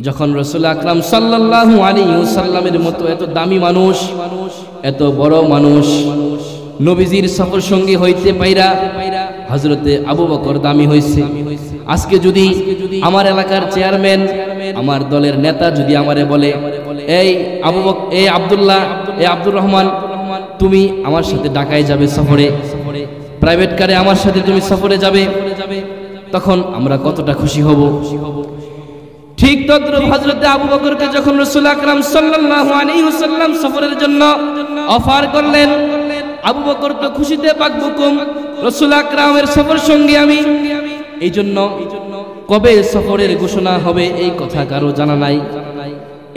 যখন রাসূল আকরাম সাল্লাল্লাহু আলাইহি ওয়াসাল্লামের মতো এত দামি মানুষ, এত বড় মানুষ নবীজির সফর সঙ্গী হইতে পাইরা হযরতে আবু বকর দামি হইছে। আজকে যদি আমার এলাকার চেয়ারম্যান, আমার দলের নেতা যদি আমারে বলে, এই আবু বকর, এই আব্দুল্লাহ, এই আব্দুর রহমান, তুমি আমার সাথে ঢাকায় যাবে সফরে, প্রাইভেট কারে আমার সাথে তুমি সফরে যাবে, তখন আমরা কতটা খুশি হব। ঠিক তদ্রূপ হযরতে আবু বকরকে যখন রাসূল আকরাম সাল্লাল্লাহু আলাইহি ওয়াসাল্লাম সফরের জন্য অফার করলেন, আবু বকর তো খুশিতে পাকবুকুম, রাসূল আকরামের সফর সঙ্গী আমি। এই জন্য কবে সফরের ঘোষণা হবে এই কথা কারো জানা নাই।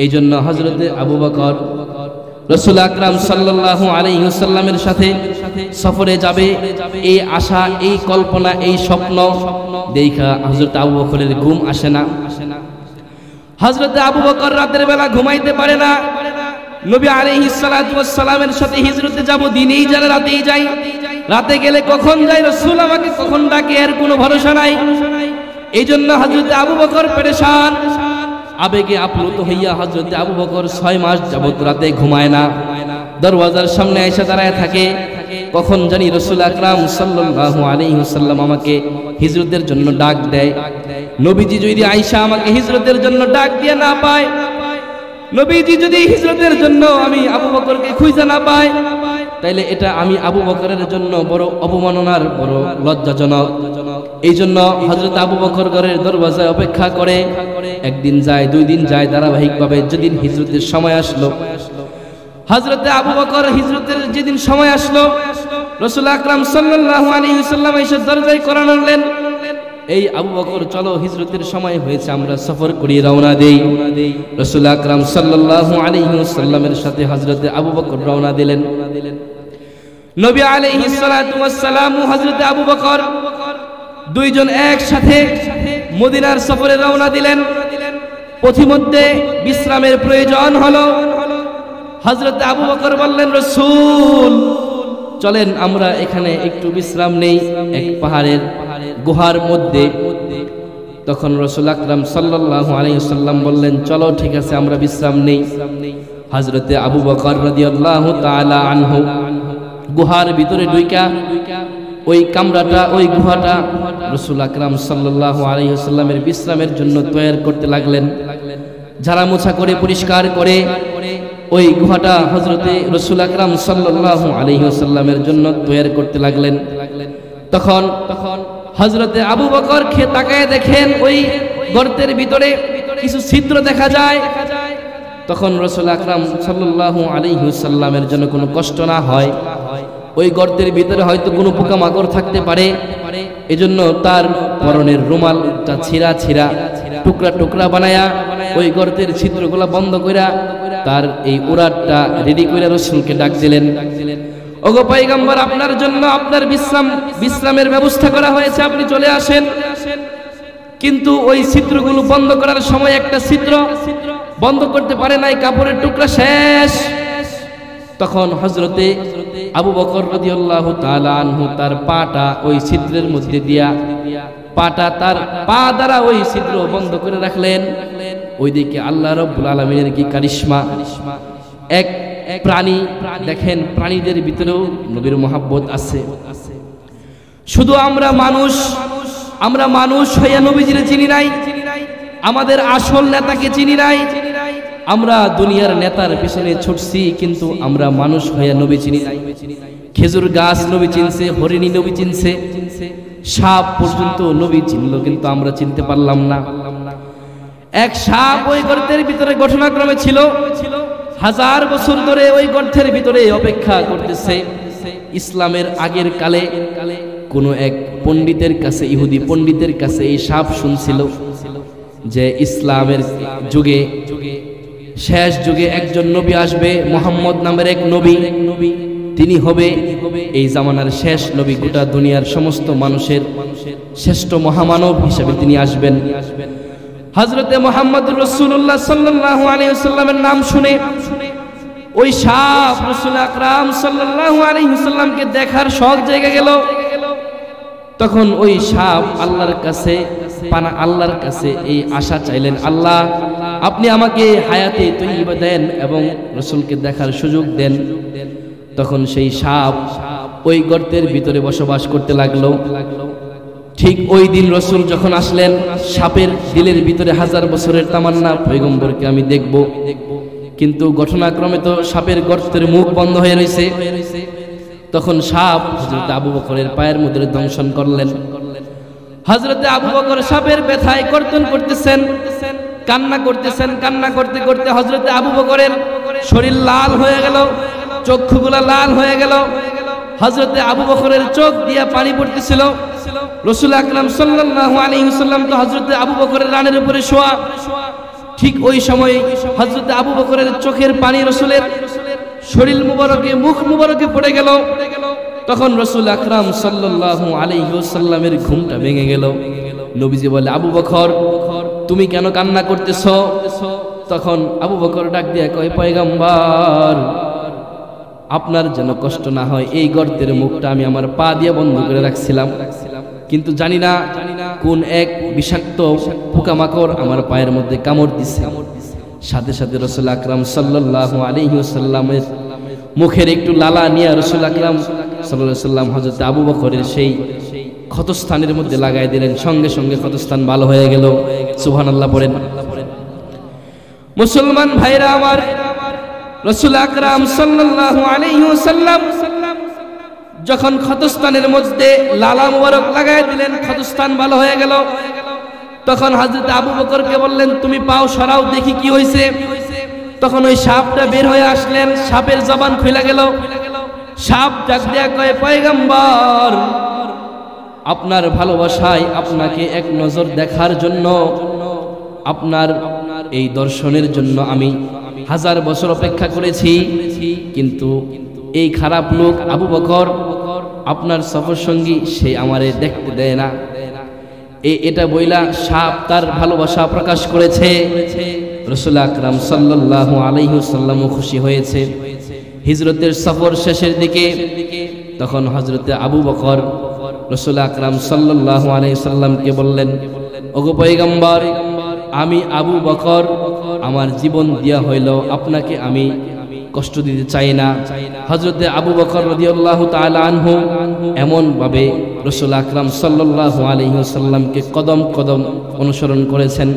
এই জন্য হযরতে আবু বকর রাসূল আকরাম সাল্লাল্লাহু আলাইহি ওয়াসাল্লামের সাথে সফরে যাবে এই আশা, এই কল্পনা, এই স্বপ্ন দেখা হযরত আবু বকরের ঘুম আসে না। হযরতে আবু বকর রাতের বেলা ঘুমাইতে পারে না। নবী আলাইহিস সালাতু ওয়াস সালামের সাথে হিজরতে যাব, দিনেই যায় রাতেই যাই, রাতে গেলে কখন যাই রাসূল আমাকে কখন ডাকে এর কোনো ভরসা নাই। এই জন্য হযরতে আবু বকর পেরেশান, আবেগে আপ্লুত হইয়া হযরতে আবু বকর 6 মাস যাবত রাতে ঘুমায় না, দরওয়াজার সামনে এসে দাঁড়ায় থাকে, কখন জানি রাসূল আকরাম সাল্লাল্লাহু আলাইহি ওয়াসাল্লাম আমাকে হিজরতের জন্য ডাক দেয়। নবীজি যদি আয়েশা আমাকে হিজরতের জন্য ডাক দিয়ে না পায়, নবীজি যদি হিজরতের জন্য আমি আবু বকরকে খুঁজে না পাই, তাইলে এটা আমি আবু বকরের জন্য বড় অপমাননার, বড় লজ্জাজনক। এই জন্য হযরত আবু বকর ঘরের দরওয়াজায় অপেক্ষা করে, একদিন যায়, 2 দিন যায়, ধারাবাহিকভাবে যেদিন হিজরতের সময় আসলো, হযরতে আবু বকর হিজরতের যেদিন সময় আসলো, রাসূল আকরাম সাল্লাল্লাহু আলাইহি ওয়াসাল্লাম এসে দরজায় কড়া নাড়লেন, এই আবু বকর চলো হিজরতের সময় হয়েছে, আমরা সফর করি, রওনা দেই। রাসূল আকরাম সাল্লাল্লাহু আলাইহি ওয়াসাল্লামের সাথে হযরতে আবু বকর রওনা দিলেন। নবী আলাইহিস সালাতু ওয়াস সালাম ও হযরতে আবু বকর দুইজন একসাথে মদিনার সফরে রওনা দিলেন। পথিমধ্যে বিশ্রামের প্রয়োজন হলো। হযরতে আবু বকর বললেন, রাসূল চলেন আমরা এখানে একটু বিশ্রাম নেই, এক পাহাড়ের গুহার মধ্যে। তখন রাসূল আকরাম সাল্লাল্লাহু আলাইহি ওয়াসাল্লাম বললেন, চলো ঠিক আছে আমরা বিশ্রাম নেই। হযরতে আবু বকর রাদিয়াল্লাহু তাআলা আনহু গুহার ভিতরে ঢুইকা ওই কামরাটা, ওই গুহাটা রাসূল আকরাম সাল্লাল্লাহু আলাইহি ওয়াসাল্লামের বিশ্রামের জন্য তৈরি করতে লাগলেন। ঝাড়া মোছা করে পরিষ্কার করে ওই গুহাটা হযরতে রাসূল আকরাম সাল্লাল্লাহু আলাইহি ওয়াসাল্লামের জন্য তৈরি করতে লাগলেন। তখন হযরতে আবু বকর খেয়ে তাকায় দেখেন ওই গর্তের ভিতরে কিছু ছিদ্র দেখা যায়। তখন রাসূল আকরাম সাল্লাল্লাহু আলাইহি ওয়াসাল্লামের জন্য কোনো কষ্ট না হয়, ওই গর্তের ভিতরে হয়তো কোনো পোকামাকড় থাকতে পারে, এজন্য তার পরনের রুমালটা ছিঁড়া ছিঁড়া টুকরা টুকরা বানায়া ওই গর্তের ছিদ্রগুলা বন্ধ কইরা তার এই উরাতটা রেডি কইরা রাসূলকে ডাক দিলেন, ওগো পয়গম্বর আপনার জন্য আপনার বিশ্রামের ব্যবস্থা করা হয়েছে, আপনি চলে আসেন। কিন্তু ওই ছিদ্রগুলো বন্ধ করার সময় একটা ছিদ্র বন্ধ করতে পারে নাই, কাপড়ের টুকরা শেষ। তখন হযরতে আবু বকর রাদিয়াল্লাহু তাআলা আনহু তার পাটা ওই ছিদ্রের মধ্যে দিয়া পাটা তার পা দ্বারা ওই ছিদ্র বন্ধ করে রাখলেন। ওইদিকে আল্লাহ রাব্বুল আলামিনের কি কারিশমা! এক প্রাণী দেখেন, প্রাণীদের ভিতরেও নবীর মহব্বত আছে। শুধু আমরা মানুষ হইয়া নবীজিরে চিনি নাই, আমাদের আসল নেতাকে চিনি নাই। আমরা দুনিয়ার নেতার পিছনে ছুটছি, কিন্তু আমরা মানুষ হইয়া নবী চিনি নাই। খেজুর গাছ নবী চিনছে, হরিণী নবী চিনছে, সাপ পর্যন্ত নবী চিনল, কিন্তু আমরা চিনতে পারলাম না। এক সাপ ওই গর্তের ভিতরে ঘটনাক্রমে ছিল, 1000 বছর ধরে ওই গর্তের ভিতরে অপেক্ষা করতেছে। ইসলামের আগের কালে কোন এক পণ্ডিতের কাছে, ইহুদি পণ্ডিতের কাছে এই সাপ শুনছিল যে ইসলামের যুগে, শেষ যুগে একজন নবী আসবে, মুহাম্মদ নামের এক নবী, তিনি হবে এই জামানার শেষ নবী, গোটা দুনিয়ার সমস্ত মানুষের শ্রেষ্ঠ মহামানব হিসেবে তিনি আসবেন। হযরতে মুহাম্মদুর রাসূলুল্লাহ সাল্লাল্লাহু আলাইহি ওয়াসাল্লামের নাম শুনে ওই সাপ রাসূল আকরাম সাল্লাল্লাহু আলাইহি ওয়াসাল্লামকে দেখার শখ জেগে গেল। তখন ওই সাপ আল্লাহর কাছে এই আশা চাইলেন, আল্লাহ আপনি আমাকে হায়াতে তৈয়বা দেন এবং রাসূলকে দেখার সুযোগ দেন। তখন সেই সাপ ওই গর্তের ভিতরে বসবাস করতে লাগলো। ঠিক ওই দিন রাসূল যখন আসলেন, সাপের দিলের ভিতরে 1000 বছরের তামান্না, পয়গম্বরকে আমি দেখব। কিন্তু ঘটনাক্রমে তো সাপের গর্তের মুখ বন্ধ হয়ে রয়েছে। তখন সাপ হযরত আবু বকরের পায়ের মধ্যে দংশন করলেন। হযরত আবু বকর সাপের ব্যথায় কর্তন করতেছেন, কান্না করতেছেন। কান্না করতে করতে হযরত আবু বকরের শরীর লাল হয়ে গেল, চক্ষুগুলা লাল হয়ে গেল। হযরত আবু বকরের চোখ দিয়া পানি পড়তেছিল। রাসূল আকরাম সাল্লাল্লাহু আলাইহি ওয়াসাল্লাম তো হযরত আবু বকরের রানের উপরে শোয়া। ঠিক ওই সময় হযরত আবু বকরের চোখের পানি রাসূলের শরীর মুবারকে, মুখ মুবারকে পড়ে গেল। তখন রাসূল আকরাম সাল্লাল্লাহু আলাইহি ওয়াসাল্লামের ঘুমটা ভেঙে গেল। নবীজি বলে, আবু বকর তুমি কেন কান্না করতেছো? তখন আবু বকর ডাক দিয়ে কয়, পয়গম্বর আপনার যেন কষ্ট না হয়, এই গর্তের মুখটা আমি আমার পা দিয়ে বন্ধ করে রাখছিলাম, কিন্তু জানি না কোন এক বিষাক্ত পোকামাকড় আমার পায়ের মধ্যে কামড় দিছে। সাথে সাথে রাসূল আকরাম সাল্লাল্লাহু আলাইহি ওয়াসাল্লামের মুখের একটু লালা নিয়ে রাসূল আকরাম সাল্লাল্লাহু আলাইহি ওয়াসাল্লাম হযরত আবু বকরের সেই ক্ষতস্থানের মধ্যে লাগাই দিলেন। সঙ্গে সঙ্গে ক্ষতস্থান ভালো হয়ে গেল। সুবহানাল্লাহ পড়েন। মুসলমান ভাইরা আমার, রাসূল আকরাম সাল্লাল্লাহু আলাইহি ওয়াসাল্লাম যখন ক্ষতস্থানের মধ্যে লালা মুবারক লাগাই দিলেন, ক্ষতস্থান ভালো হয়ে গেল। তখন হযরত আবু বকরকে বললেন, তুমি পাও সরাও দেখি কি হয়েছে। তখন ওই সাপটা বের হয়ে আসলেন, সাপের জবান খুলে গেল। সাপ ডাক দিয়া কয়, পয়গম্বর আপনার ভালোবাসায় আপনাকে এক নজর দেখার জন্য, আপনার এই দর্শনের জন্য আমি 1000 বছর অপেক্ষা করেছি, কিন্তু এই খারাপ লোক আবু বকর আপনার সফর সঙ্গী, সে আমারে দেখতে দেয় না। এটা বইলা সাপ তার ভালোবাসা প্রকাশ করেছে। রাসূল আকরাম সাল্লাল্লাহু আলাইহি ওয়াসাল্লাম খুশি হয়েছে। হিজরতের সফর শেষের দিকে তখন হযরতে আবু বকর রাসূল আকরাম সাল্লাল্লাহু আলাইহি ওয়াসাল্লামকে বললেন, ওগো পয়গম্বর আমি আবু বকর, আমার জীবন দিয়া হইল, আপনাকে আমি কষ্ট দিতে চাই না। হযরতে আবু বকর রাদিয়াল্লাহু তাআলা আনহু এমন ভাবে রাসূল আকরাম সাল্লাল্লাহু আলাইহি ওয়াসাল্লামকে কদম কদম অনুসরণ করেছেন।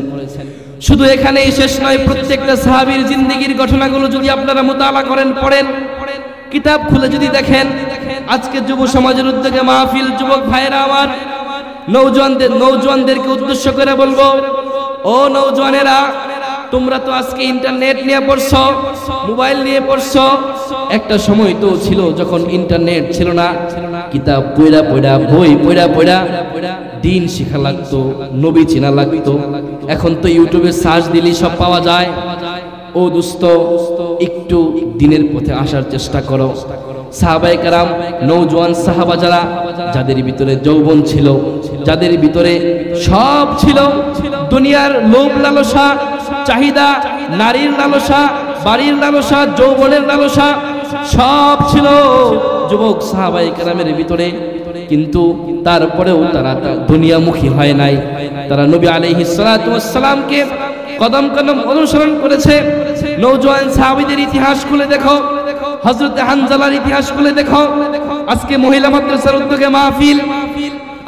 শুধু এখানেই শেষ নয়, প্রত্যেকটা সাহাবীর জিন্দেগীর ঘটনাগুলো যদি আপনারা মুতালা করেন, পড়েন, কিতাব খুলে যদি দেখেন, আজকে যুব সমাজের উদ্যোগে মাহফিল, যুবক ভাইরা আমার, নওজোয়ানদেরকে উদ্দেশ্য করে বলবো, ও নওজোয়ানেরা, তোমরা তো আজকে ইন্টারনেট নিয়ে পড়ছো, মোবাইল নিয়ে পড়ছো। একটা সময় তো ছিল যখন ইন্টারনেট ছিল না, কিতাব পড়া পড়া, বই পড়া পড়া দিন শিখা লাগতো, নবী চেনা লাগতো। এখন তো ইউটিউবে সার্চ দিলেই সব পাওয়া যায়। ও দোস্ত, একটু দিনের পথে আসার চেষ্টা করো। সাহাবায়ে কেরাম, নওজোয়ান সাহাবা যারা, যাদের ভিতরে যৌবন ছিল, যাদের ভিতরে সব ছিল, দুনিয়ার লোভ লালসা, চাহিদা, নারীর লালসা, বাড়ির লালসা, যৌবনের লালসা, সব ছিল যুবক সাহাবায়ে কেরামের ভিতরে, কিন্তু তারপরেও তারা দুনিয়ামুখী হয় নাই। তারা নবী আলাইহিস সালাতু ওয়াস সালামকে কদম কদম অনুসরণ করেছে। নওজোয়ান সাহাবীদের ইতিহাস খুলে দেখো, হযরত হানজালার ইতিহাস খুলে দেখো। আজকে মহিলা মাদ্রাসার উদ্যোগে মাহফিল,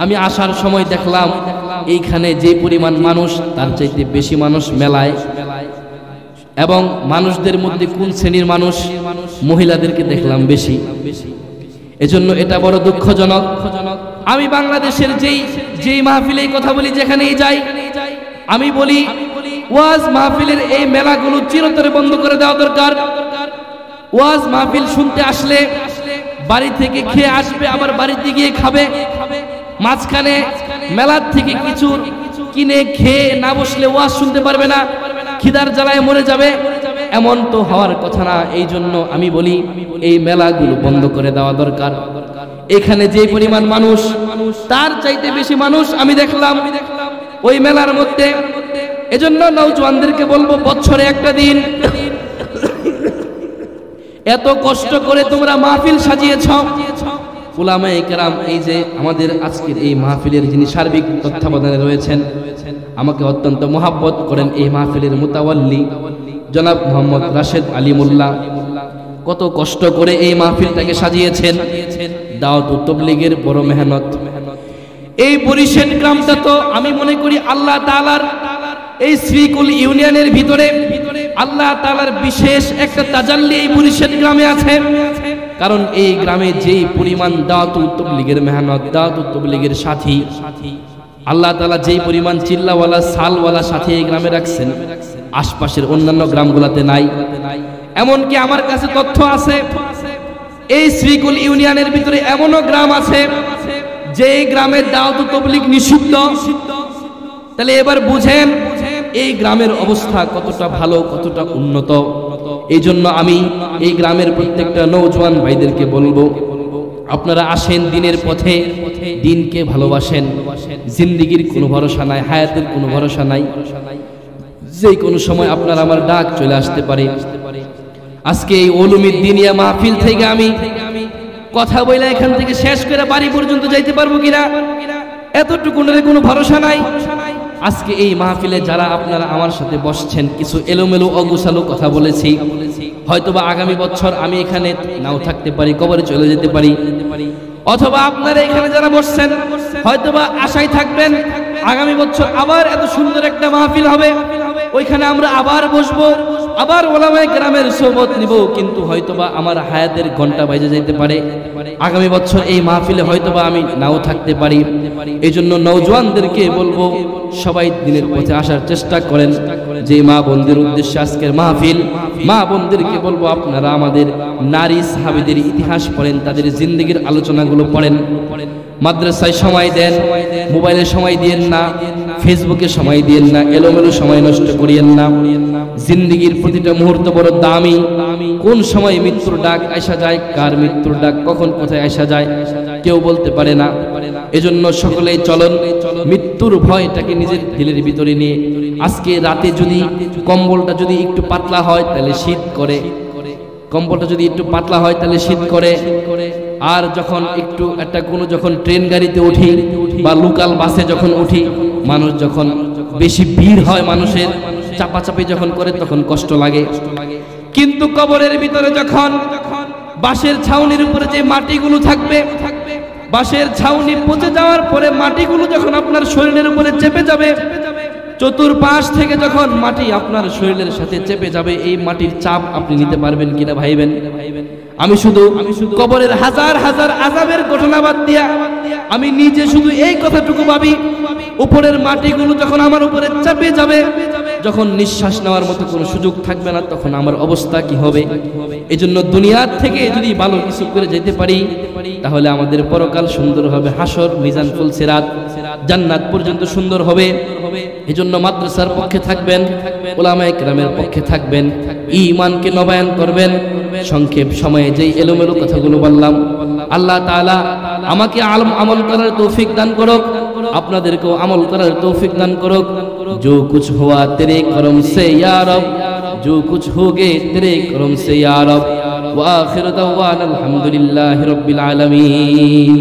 আমি আসার সময় দেখলাম এইখানে যে পরিমাণ মানুষ, তার চাইতে বেশি মানুষ মেলায়। এবং মানুষদের মধ্যে কোন শ্রেণীর মানুষ? মহিলাদেরকে দেখলাম বেশি। এজন্য এটা বড় দুঃখজনক। আমি বাংলাদেশের যেই মাহফিলে কথা বলি, যেখানেই যাই, আমি বলি ওয়াজ মাহফিলের এই মেলাগুলো চিরতরে বন্ধ করে দেওয়া দরকার। ওয়াজ মাহফিল শুনতে আসলে বাড়ি থেকে খেয়ে আসবে, আবার বাড়িতে গিয়ে খাবে। মাঝখানে মেলার থেকে কিছু কিনে খেয়ে না বসলে ওয়াজ শুনতে পারবে না, খিদার জ্বালায় মরে যাবে। এমন তো হওয়ার কথা না। এই জন্য আমি বলি এই মেলাগুলো বন্ধ করে দেওয়া দরকার। এখানে যে পরিমাণ মানুষ, তার চাইতে বেশি মানুষ আমি দেখলাম ওই মেলার মধ্যে। এজন্য নওজোয়ানদেরকে বলবো, বছরে একটা দিন এত কষ্ট করে তোমরা মাহফিল সাজিয়েছ। উলামায়ে কেরাম, এই যে আমাদের আজকের এই মাহফিলের যিনি সার্বিক তত্ত্বাবধানে রয়েছেন, আমাকে অত্যন্ত মহাব্বত করেন এই মাহফিলের মুতাওয়াল্লি জনাব মোহাম্মদ রাশেদ আলী মোল্লা, কত কষ্ট করে এই মাহফিলটাকে সাজিয়েছেন। দাওয়াত ও তাবলীগের বড় মেহনত। এই বরিশেট গ্রামটা তো আমি মনে করি আল্লাহ তাআলার এই শ্রীকুল ইউনিয়নের ভিতরে আল্লাহ তাআলার বিশেষ একটা তাজাল্লি এই বরিশেট গ্রামে আছে। কারণ এই গ্রামে যেই পরিমাণ দাওয়াত ও তাবলীগের মেহনত, দাওয়াত ও তাবলীগের সাথী, আল্লাহ তাআলা যেই পরিমাণ চিল্লাওয়ালা সালওয়ালা সাথী এই গ্রামে রাখছেন, আশপাশের অন্যান্য গ্রামগুলোতে নাই। এমনকি আমার কাছে তথ্য আছে এই শ্রীকুল ইউনিয়নের ভিতরে এমনও গ্রাম আছে যে গ্রামের দাওয়াত ও তাবলীগ নিষিদ্ধ। তাহলে এবার বুঝেন এই গ্রামের অবস্থা কতটা ভালো, কতটা উন্নত। এই জন্য আমি এই গ্রামের প্রত্যেকটা নওজোয়ান ভাইদেরকে বলবো, আপনারা আসেন দিনের পথে, দিনকে ভালোবাসেন। জিন্দেগির কোনো ভরসা নাই, হায়াতের কোনো ভরসা নাই, যে কোনো সময় আপনার আমার ডাক চলে আসতে পারে। আজকে এই উলুমিদ দিনিয়া মাহফিল থেকে আমি কথা বলে এখান থেকে শেষ করে বাড়ি পর্যন্ত যাইতে পারবো কিনা এতটুকুনের কোনো ভরসা নাই। আজকে এই মাহফিলে যারা আপনারা আমার সাথে বসছেন, কিছু এলোমেলো অগোছালো কথা বলেছি, হয়তোবা আগামী বছর আমি এখানে নাও থাকতে পারি, কবরে চলে যেতে পারি। অথবা আপনারা এখানে যারা বসছেন হয়তোবা আশায় থাকবেন আগামী বছর আবার এত সুন্দর একটা মাহফিল হবে, ওইখানে আমরা আবার বসবো, আবার ওলামায়ে কেরামের সোহবত নিব। কিন্তু হয়তোবা আমার হায়াতের ঘন্টা বাজে যেতে পারে, আগামী বছর এই মাহফিলে হয়তোবা আমি নাও থাকতে পারি। এই জন্য নওজোয়ানদেরকে বলবো, সবাই দিনের পথে আসার চেষ্টা করেন। যে মা বোনদের উদ্দেশ্যে আজকের মাহফিল, মা বোনদেরকে বলবো আপনারা আমাদের নারী সাহাবীদের ইতিহাস পড়েন, তাদের জিন্দেগির আলোচনাগুলো পড়েন। মাদ্রাসায় সময় দেন, মোবাইলে সময় দিয়েন না, ফেসবুকে সময় দিয়েন না, এলোমেলো সময় নষ্ট করিয়েন না। জিন্দেগির প্রতিটা মুহূর্ত বড় দামি। কোন সময় মৃত্যুর ডাক আসা যায়, কার মৃত্যুর ডাক কখন কোথায় আসা যায় কেউ বলতে পারে না। এজন্য সকলেই চলন মৃত্যুর ভয়টাকে নিজের দিলের ভিতরে নিয়ে, আজকে রাতে যদি কম্বলটা যদি একটু পাতলা হয় তাহলে শীত করে, কম্বলটা যদি একটু পাতলা হয় তাহলে শীত করে। আর যখন একটু একটা কোনো যখন ট্রেন গাড়িতে উঠি বা লোকাল বাসে যখন উঠি, মানুষ যখন বেশি ভিড় হয়, মানুষের চাপাচাপি যখন করে তখন কষ্ট লাগে। কিন্তু কবরের ভিতরে যখন বাঁশের ছাউনির উপরে যে মাটিগুলো থাকবে, বাঁশের ছাউনি পচে যাওয়ার পরে মাটিগুলো যখন আপনার শরীরের উপরে চেপে যাবে, চতুর্পাশ থেকে যখন মাটি আপনার শরীরের সাথে চেপে যাবে, এই মাটির চাপ আপনি নিতে পারবেন কিনা ভাইবেন। আমি শুধু কবরের হাজার হাজার আযাবের ঘটনা বাদ দিয়া আমি নিজে শুধু এই কথাটুকু ভাবি, উপরের মাটিগুলো যখন আমার উপরে চাপে যাবে, যখন নিঃশ্বাস নেওয়ার মতো কোনো সুযোগ থাকবে না, তখন আমার অবস্থা কি হবে। এজন্য দুনিয়ার থেকে যদি ভালো কিছু করে যেতে পারি তাহলে আমাদের পরকাল সুন্দর হবে, হাসর মিজান ফুল সিরাত জান্নাত পর্যন্ত সুন্দর হবে। এজন্য মাদ্রাসার পক্ষে থাকবেন, উলামায়ে কেরামের পক্ষে থাকবেন, ঈমানকে নবায়ন করবেন। সংক্ষেপ সময়ে যেই এলোমেলো কথাগুলো বললাম, আল্লাহ তাআলা আমাকে আমল করার তৌফিক দান করুক, আপনাদেরকেও আমল করার তৌফিক দান করুক। जो कुछ हुआ तेरे करम से या रब, जो कुछ होगे तेरे करम से या रब। ওয়া আখিরু দাওয়ানা আলহামদুলিল্লাহি রাব্বিল আলামিন।